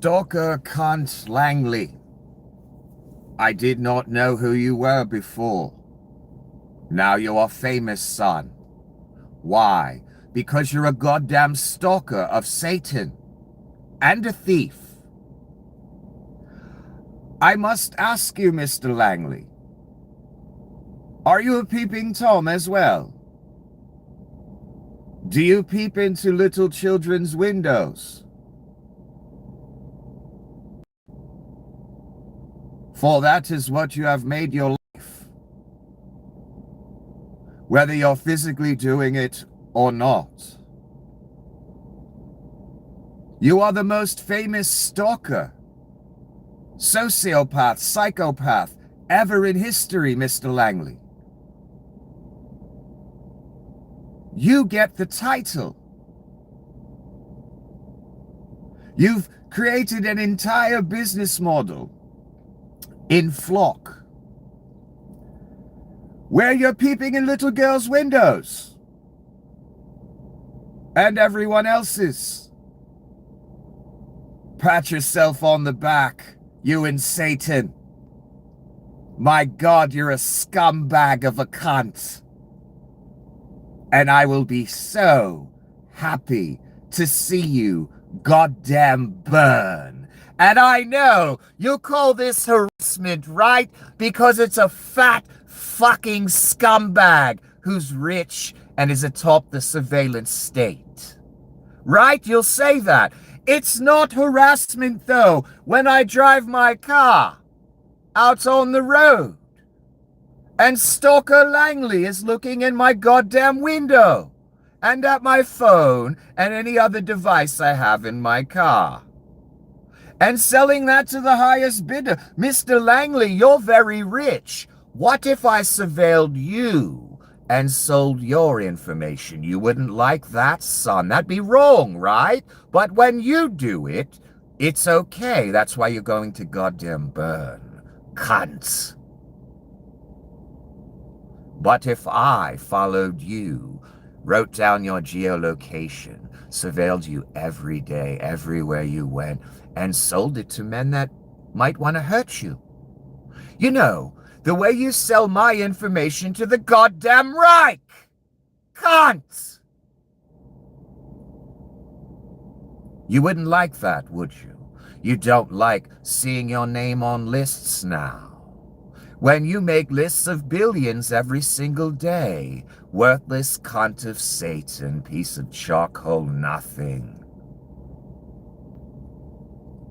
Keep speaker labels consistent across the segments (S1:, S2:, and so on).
S1: Stalker Langley. I did not know who you were before. Now you are famous, son. Why? Because you're a goddamn stalker of Satan. And a thief. I must ask you, Mr. Langley. Are you a peeping Tom as well? Do you peep into little children's windows? For that is what you have made your life. Whether you're physically doing it or not. You are the most famous stalker, sociopath, psychopath ever in history, Mr. Langley. You get the title. You've created an entire business model in flock, where you're peeping in little girls' windows and everyone else's. Pat yourself on the back, you and Satan. My God, you're a scumbag of a cunt. And I will be so happy to see you goddamn burn. And I know you call this harassment, right? Because it's a fat fucking scumbag who's rich and is atop the surveillance state. Right? You'll say that. It's not harassment, though, when I drive my car out on the road and Stalker Langley is looking in my goddamn window and at my phone and any other device I have in my car. And selling that to the highest bidder. Mr. Langley, you're very rich. What if I surveilled you and sold your information? You wouldn't like that, son. That'd be wrong, right? But when you do it, it's okay. That's why you're going to goddamn burn. Cunts. But if I followed you, wrote down your geolocation, surveilled you every day, everywhere you went, and sold it to men that might want to hurt you. You know, the way you sell my information to the goddamn Reich! Cunts! You wouldn't like that, would you? You don't like seeing your name on lists now. When you make lists of billions every single day, worthless cunt of Satan, piece of charcoal nothing.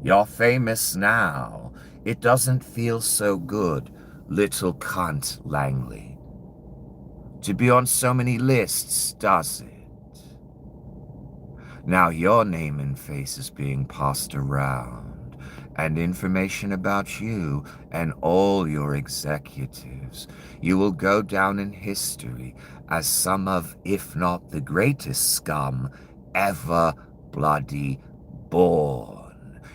S1: You're famous now. It doesn't feel so good, little cunt Langley. To be on so many lists, does it? Now your name and face is being passed around, and information about you and all your executives. You will go down in history as some of, if not the greatest scum ever bloody born.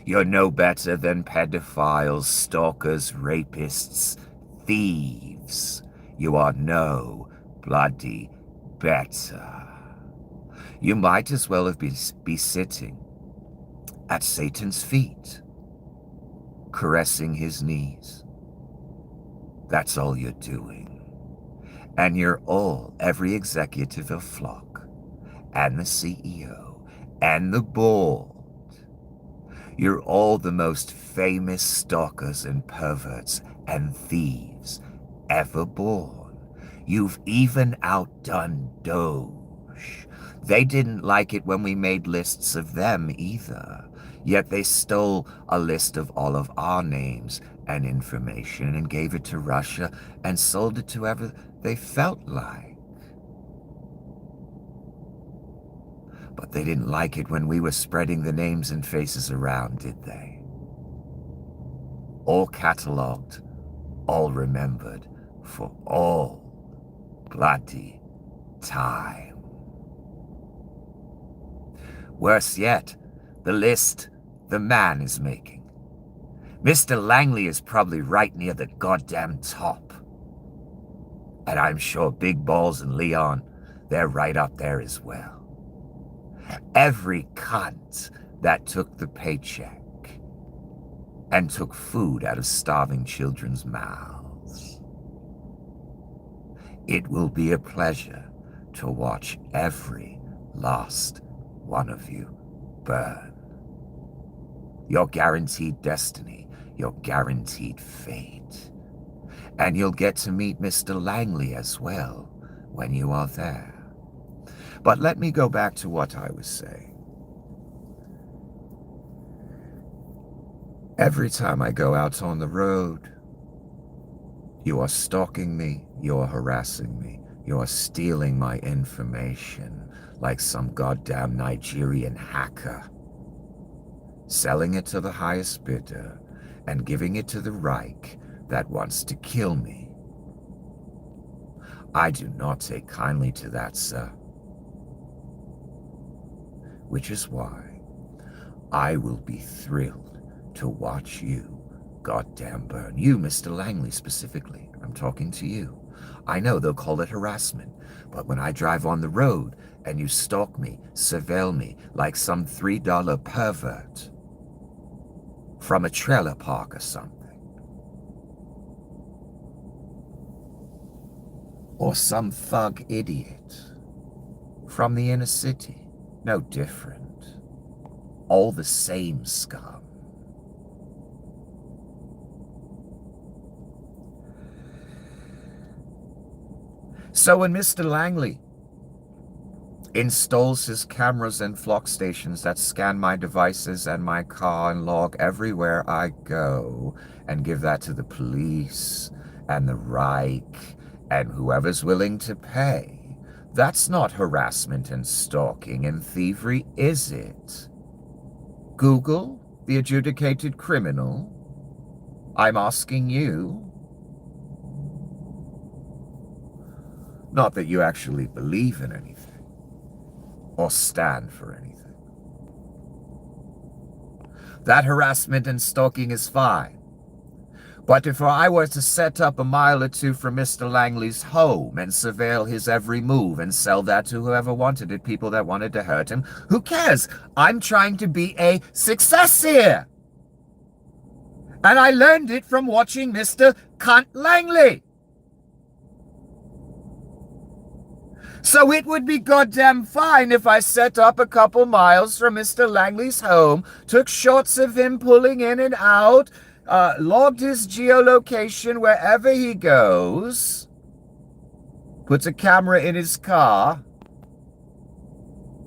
S1: You're no better than pedophiles, stalkers, rapists, thieves. You are no bloody better. You might as well have be sitting at Satan's feet, caressing his knees. That's all you're doing. And you're all, every executive of Flock, and the CEO, and the board. You're all the most famous stalkers and perverts and thieves ever born. You've even outdone Doge. They didn't like it when we made lists of them either. Yet they stole a list of all of our names and information and gave it to Russia and sold it to whoever they felt like. But they didn't like it when we were spreading the names and faces around, did they? All catalogued, all remembered, for all bloody time. Worse yet, the list the man is making. Mr. Langley is probably right near the goddamn top. And I'm sure Big Balls and Leon, they're right up there as well. Every cunt that took the paycheck, and took food out of starving children's mouths. It will be a pleasure to watch every last one of you burn. Your guaranteed destiny, your guaranteed fate. And you'll get to meet Mr. Langley as well when you are there. But let me go back to what I was saying. Every time I go out on the road, you are stalking me, you are harassing me, you are stealing my information like some goddamn Nigerian hacker, selling it to the highest bidder and giving it to the Reich that wants to kill me. I do not take kindly to that, sir. Which is why I will be thrilled to watch you goddamn burn. You, Mr. Langley, specifically. I'm talking to you. I know they'll call it harassment, but when I drive on the road and you stalk me, surveil me like some $3 pervert from a trailer park or something, or some thug idiot from the inner city, no different. All the same scum. So when Mr. Langley installs his cameras and flock stations that scan my devices and my car and log everywhere I go and give that to the police and the Reich and whoever's willing to pay, that's not harassment and stalking and thievery, is it? Google, the adjudicated criminal? I'm asking you. Not that you actually believe in anything or stand for anything. That harassment and stalking is fine. But if I were to set up a mile or two from Mr. Langley's home and surveil his every move and sell that to whoever wanted it, people that wanted to hurt him, who cares? I'm trying to be a success here. And I learned it from watching Mr. Cunt Langley. So it would be goddamn fine if I set up a couple miles from Mr. Langley's home, took shots of him pulling in and out, logged his geolocation wherever he goes, puts a camera in his car,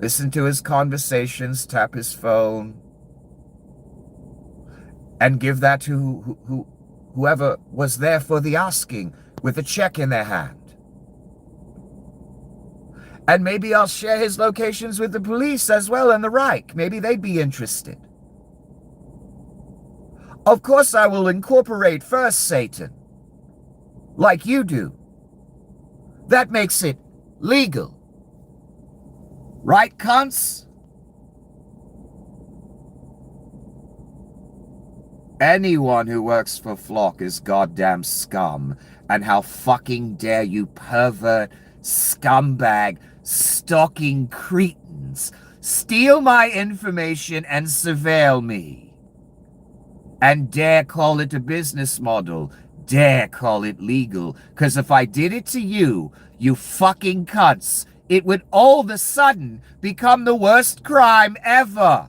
S1: listen to his conversations, tap his phone, and give that to whoever was there for the asking with a check in their hand. And maybe I'll share his locations with the police as well and the Reich. Maybe they'd be interested. Of course I will incorporate first, Satan. Like you do. That makes it legal. Right, cunts? Anyone who works for Flock is goddamn scum. And how fucking dare you pervert, scumbag, stalking cretins steal my information and surveil me. And dare call it a business model. Dare call it legal. Because if I did it to you, you fucking cunts, it would all of a sudden become the worst crime ever.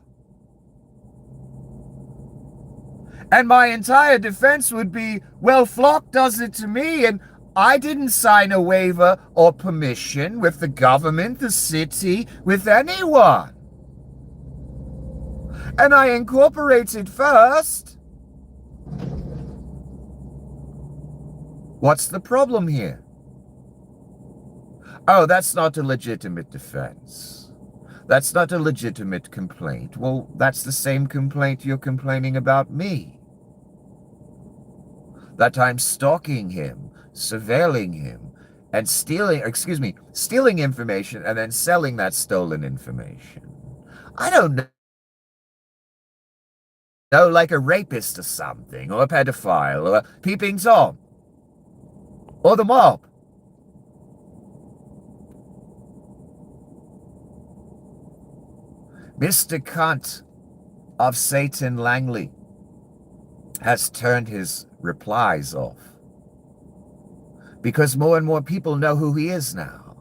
S1: And my entire defense would be, well, Flock does it to me, and I didn't sign a waiver or permission with the government, the city, with anyone. And I incorporated first. What's the problem here? Oh, that's not a legitimate defense. That's not a legitimate complaint. Well, that's the same complaint you're complaining about me. That I'm stalking him, surveilling him, and stealing information and then selling that stolen information. I don't know, like a rapist or something, or a pedophile, or a peeping Tom, or the mob. Mr. Cunt of Satan Langley, has turned his replies off. Because more and more people know who he is now.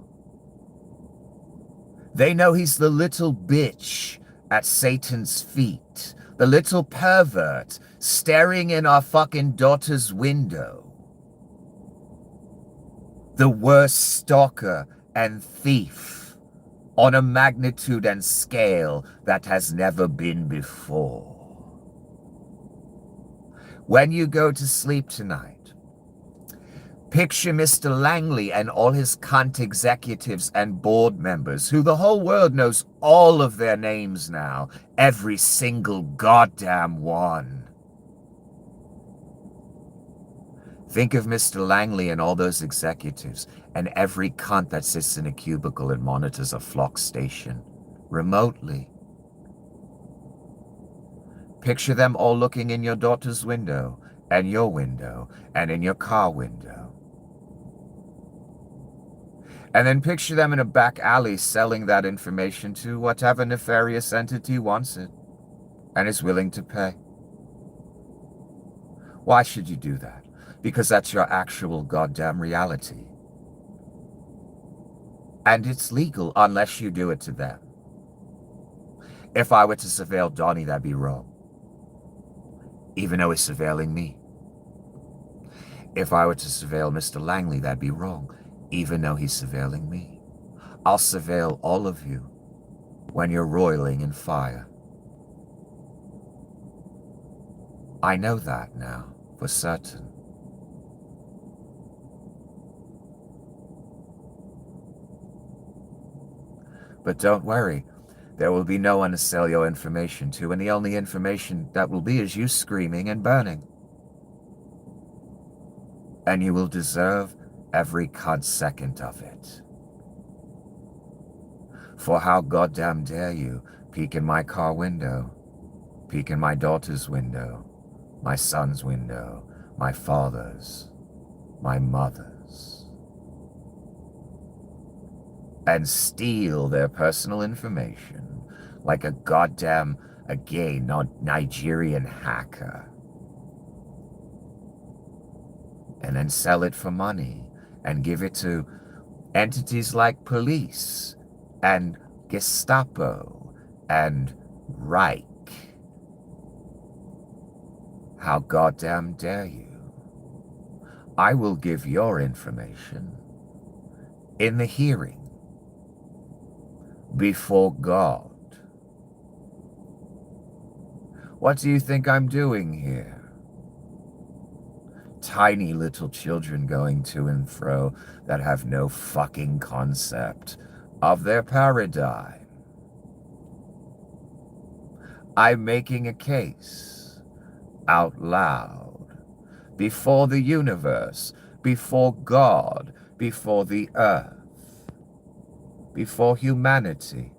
S1: They know he's the little bitch at Satan's feet, the little pervert staring in our fucking daughter's window, the worst stalker and thief on a magnitude and scale that has never been before. When you go to sleep tonight, picture Mr. Langley and all his cunt executives and board members, who the whole world knows all of their names now, every single goddamn one. Think of Mr. Langley and all those executives, and every cunt that sits in a cubicle and monitors a flock station, remotely. Picture them all looking in your daughter's window, and your window, and in your car window. And then picture them in a back alley selling that information to whatever nefarious entity wants it, and is willing to pay. Why should you do that? Because that's your actual goddamn reality. And it's legal unless you do it to them. If I were to surveil Donnie, that'd be wrong. Even though he's surveilling me. If I were to surveil Mr. Langley, that'd be wrong. Even though he's surveilling me. I'll surveil all of you when you're roiling in fire. I know that now, for certain. But don't worry, there will be no one to sell your information to, and the only information that will be is you screaming and burning. And you will deserve every second of it. For how goddamn dare you peek in my car window, peek in my daughter's window, my son's window, my father's, my mother's, and steal their personal information like a goddamn, a gay Nigerian hacker, and then sell it for money and give it to entities like police and Gestapo and Reich. How goddamn dare you? I will give your information in the hearing before God. What do you think I'm doing here? Tiny little children going to and fro that have no fucking concept of their paradigm. I'm making a case out loud before the universe, before God, before the earth, before humanity.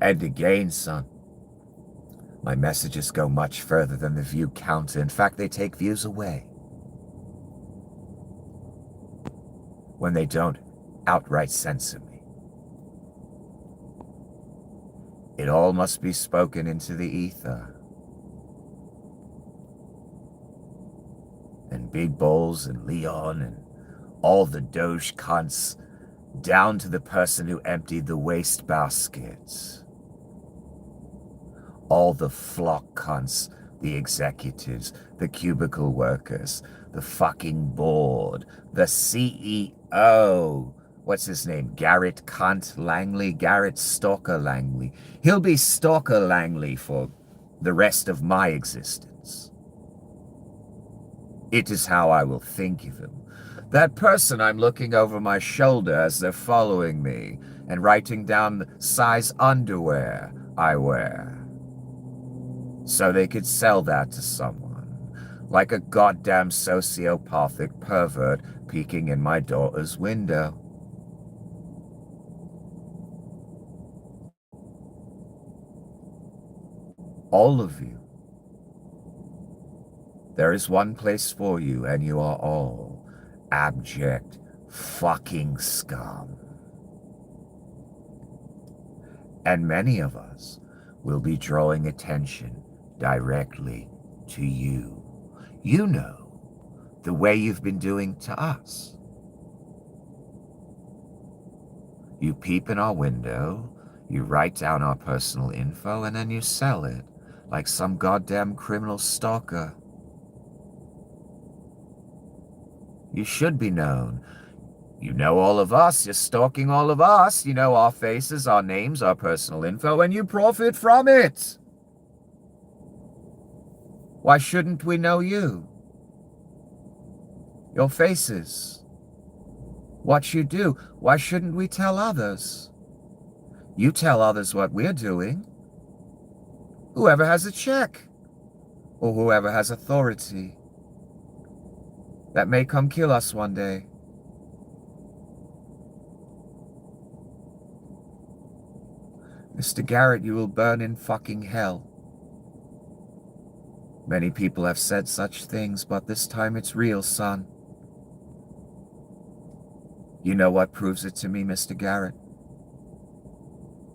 S1: And again, son, my messages go much further than the view counter. In fact, they take views away when they don't outright censor me. It all must be spoken into the ether. And Big Balls and Leon and all the Doge cunts, down to the person who emptied the waste baskets. All the flock cunts, the executives, the cubicle workers, the fucking board, the CEO. What's his name? Garrett Cunt Langley? Garrett Stalker Langley. He'll be Stalker Langley for the rest of my existence. It is how I will think of him. That person I'm looking over my shoulder as they're following me and writing down the size underwear I wear, so they could sell that to someone, like a goddamn sociopathic pervert peeking in my daughter's window. All of you. There is one place for you, and you are all abject fucking scum. And many of us will be drawing attention directly to you. You know, the way you've been doing to us. You peep in our window, you write down our personal info, and then you sell it like some goddamn criminal stalker. You should be known. You know all of us, you're stalking all of us, you know our faces, our names, our personal info, and you profit from it. Why shouldn't we know you? Your faces. What you do. Why shouldn't we tell others? You tell others what we're doing. Whoever has a check, or whoever has authority, that may come kill us one day. Mr. Garrett, you will burn in fucking hell. Many people have said such things, but this time it's real, son. You know what proves it to me, Mr. Garrett?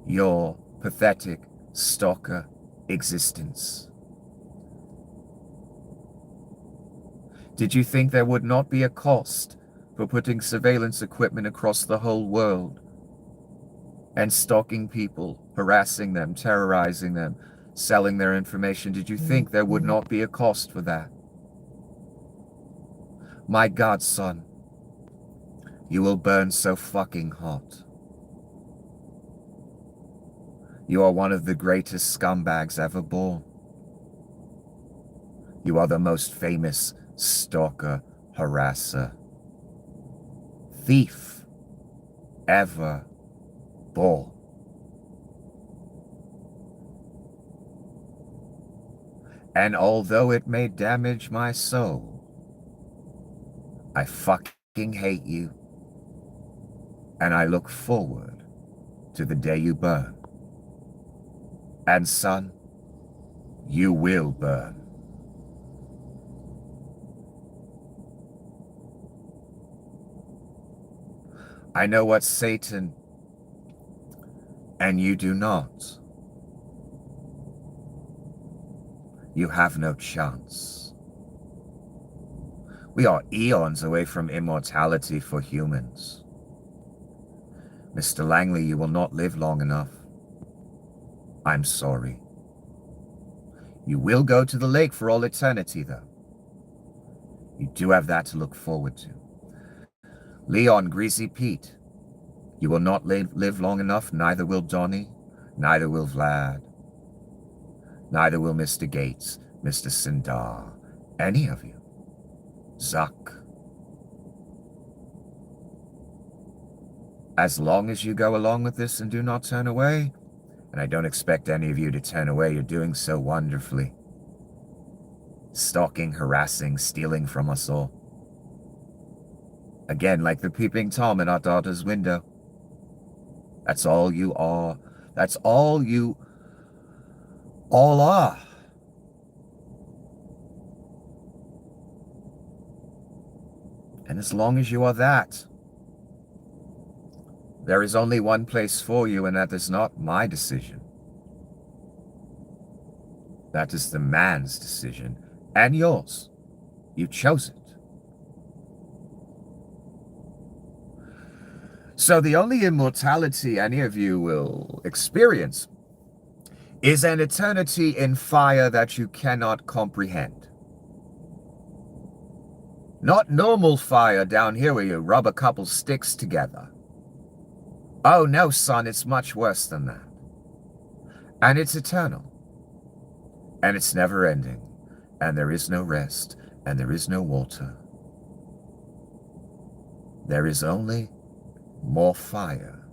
S1: Your pathetic stalker existence. Did you think there would not be a cost for putting surveillance equipment across the whole world and stalking people, harassing them, terrorizing them, selling their information? Did you think there would not be a cost for that? My God, son, you will burn so fucking hot. You are one of the greatest scumbags ever born. You are the most famous stalker, harasser, thief ever born. And although it may damage my soul, I fucking hate you, and I look forward to the day you burn. And son, you will burn. I know what Satan, and you do not. You have no chance. We are eons away from immortality for humans. Mr. Langley, you will not live long enough. I'm sorry. You will go to the lake for all eternity, though. You do have that to look forward to. Leon, Greasy Pete, you will not live long enough, neither will Donnie, neither will Vlad, neither will Mr. Gates, Mr. Sindar, any of you. Zuck. As long as you go along with this and do not turn away, and I don't expect any of you to turn away, you're doing so wonderfully. Stalking, harassing, stealing from us all. Again, like the peeping Tom in our daughter's window. That's all you are. That's all you all are. And as long as you are that, there is only one place for you, and that is not my decision. That is the man's decision, and yours. You chose it. So the only immortality any of you will experience is an eternity in fire that you cannot comprehend. Not normal fire down here where you rub a couple sticks together. Oh no, son, it's much worse than that. And it's eternal. And it's never ending. And there is no rest. And there is no water. There is only more fire.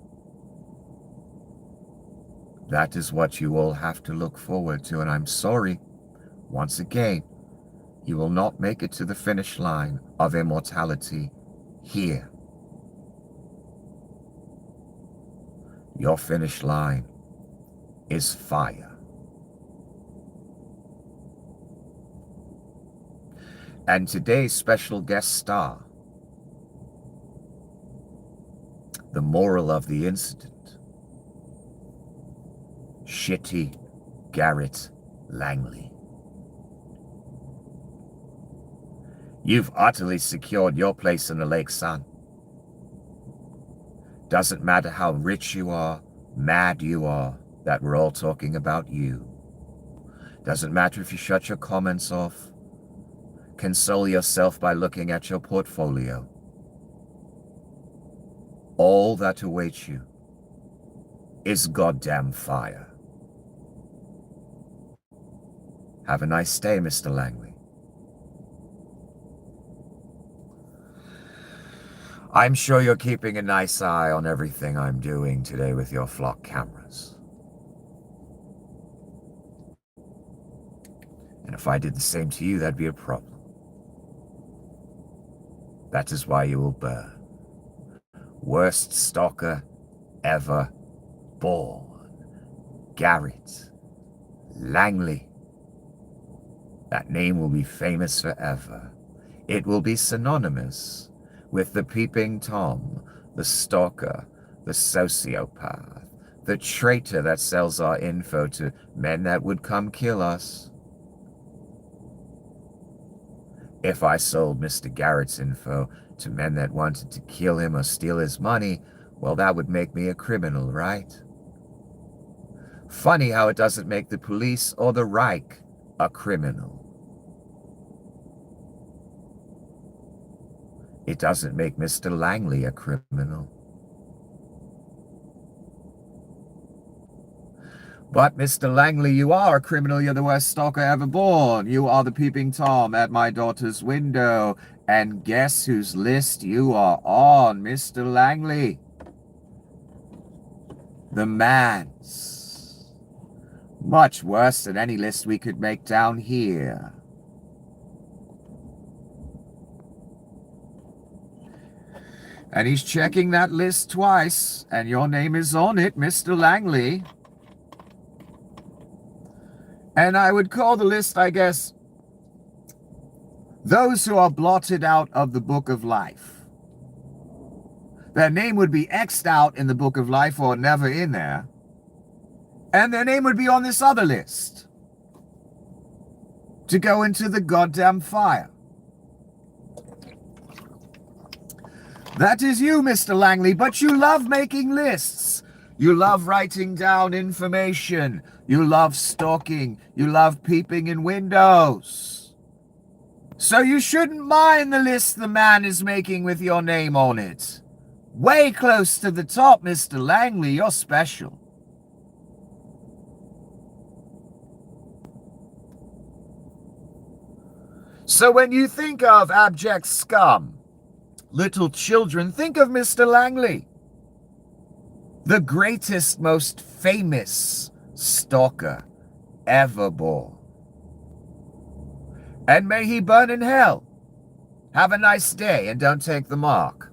S1: That is what you all have to look forward to, and I'm sorry, once again, you will not make it to the finish line of immortality here. Your finish line is fire. And today's special guest star, the moral of the incident, Shitty Garrett Langley. You've utterly secured your place in the lake, son. Doesn't matter how rich you are, mad you are, that we're all talking about you. Doesn't matter if you shut your comments off. Console yourself by looking at your portfolio. All that awaits you is goddamn fire. Have a nice day, Mr. Langley. I'm sure you're keeping a nice eye on everything I'm doing today with your flock cameras. And if I did the same to you, that'd be a problem. That is why you will burn. Worst stalker ever born. Garrett Langley. That name will be famous forever. It will be synonymous with the peeping Tom, the stalker, the sociopath, the traitor that sells our info to men that would come kill us. If I sold Mr. Garrett's info to men that wanted to kill him or steal his money, well, that would make me a criminal, right? Funny how it doesn't make the police or the Reich a criminal. It doesn't make Mr. Langley a criminal. But, Mr. Langley, you are a criminal. You're the worst stalker ever born. You are the peeping Tom at my daughter's window. And guess whose list you are on, Mr. Langley? The man's. Much worse than any list we could make down here. And he's checking that list twice, and your name is on it, Mr. Langley. And I would call the list, I guess, those who are blotted out of the book of life. Their name would be X'd out in the book of life or never in there. And their name would be on this other list to go into the goddamn fire. That is you, Mr. Langley, but you love making lists. You love writing down information. You love stalking. You love peeping in windows. So you shouldn't mind the list the man is making with your name on it. Way close to the top, Mr. Langley. You're special. So when you think of abject scum, little children, think of Mr. Langley, the greatest, most famous stalker ever born. And may he burn in hell. Have a nice day and don't take the mark.